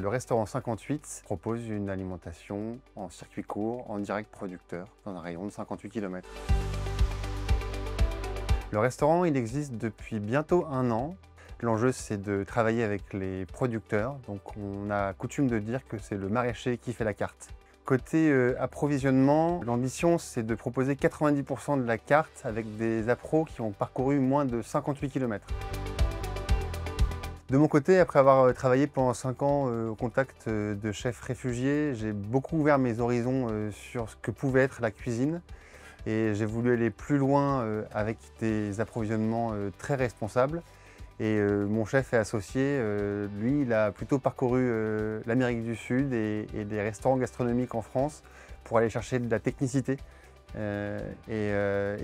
Le restaurant 58 propose une alimentation en circuit court, en direct producteur, dans un rayon de 58 km. Le restaurant, il existe depuis bientôt 1 an. L'enjeu, c'est de travailler avec les producteurs. Donc, on a coutume de dire que c'est le maraîcher qui fait la carte. Côté approvisionnement, l'ambition, c'est de proposer 90% de la carte avec des appros qui ont parcouru moins de 58 km. De mon côté, après avoir travaillé pendant 5 ans au contact de chefs réfugiés, j'ai beaucoup ouvert mes horizons sur ce que pouvait être la cuisine. Et j'ai voulu aller plus loin avec des approvisionnements très responsables. Et mon chef et associé, lui, il a plutôt parcouru l'Amérique du Sud et des restaurants gastronomiques en France pour aller chercher de la technicité. Et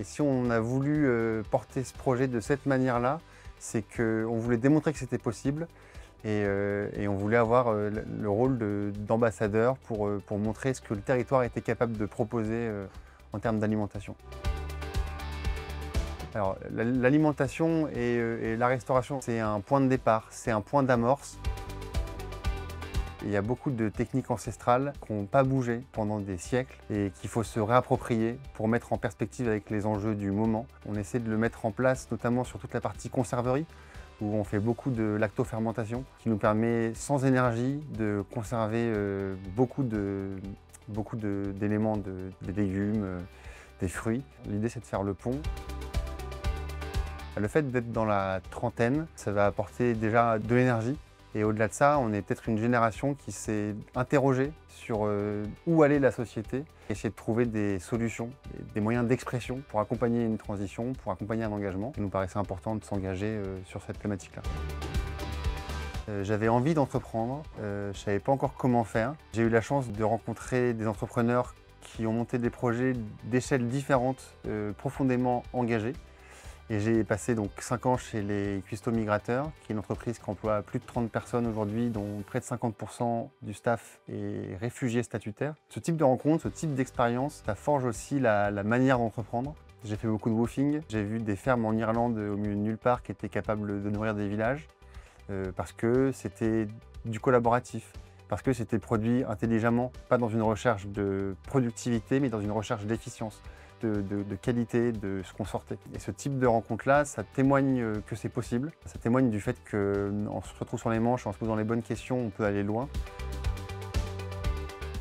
si on a voulu porter ce projet de cette manière-là, c'est qu'on voulait démontrer que c'était possible et on voulait avoir le rôle d'ambassadeur pour montrer ce que le territoire était capable de proposer en termes d'alimentation. Alors, l'alimentation et la restauration, c'est un point de départ, c'est un point d'amorce. Il y a beaucoup de techniques ancestrales qui n'ont pas bougé pendant des siècles et qu'il faut se réapproprier pour mettre en perspective avec les enjeux du moment. On essaie de le mettre en place, notamment sur toute la partie conserverie, où on fait beaucoup de lactofermentation, qui nous permet, sans énergie, de conserver beaucoup d'éléments, des légumes, des fruits. L'idée, c'est de faire le pont. Le fait d'être dans la trentaine, ça va apporter déjà de l'énergie. Et au-delà de ça, on est peut-être une génération qui s'est interrogée sur où allait la société, essayer de trouver des solutions, des moyens d'expression pour accompagner une transition, pour accompagner un engagement. Il nous paraissait important de s'engager sur cette thématique-là. J'avais envie d'entreprendre, je ne savais pas encore comment faire. J'ai eu la chance de rencontrer des entrepreneurs qui ont monté des projets d'échelles différentes, profondément engagés. Et j'ai passé donc 5 ans chez les Cuistots Migrateurs, qui est une entreprise qui emploie plus de 30 personnes aujourd'hui, dont près de 50% du staff est réfugié statutaire. Ce type de rencontre, ce type d'expérience, ça forge aussi la manière d'entreprendre. J'ai fait beaucoup de woofing, j'ai vu des fermes en Irlande au milieu de nulle part qui étaient capables de nourrir des villages, parce que c'était du collaboratif, parce que c'était produit intelligemment, pas dans une recherche de productivité, mais dans une recherche d'efficience. De qualité, de ce qu'on sortait. Et ce type de rencontre-là, ça témoigne que c'est possible. Ça témoigne du fait qu'en se retroussant les manches, en se posant les bonnes questions, on peut aller loin.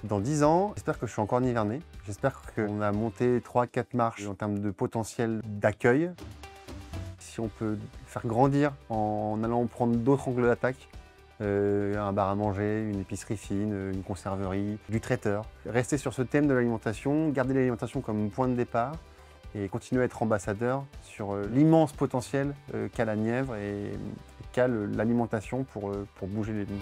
Dans 10 ans, j'espère que je suis encore nivernais. J'espère qu'on a monté 3-4 marches en termes de potentiel d'accueil. Si on peut faire grandir en allant prendre d'autres angles d'attaque, un bar à manger, une épicerie fine, une conserverie, du traiteur. Rester sur ce thème de l'alimentation, garder l'alimentation comme point de départ et continuer à être ambassadeur sur l'immense potentiel qu'a la Nièvre et qu'a l'alimentation pour bouger les lignes.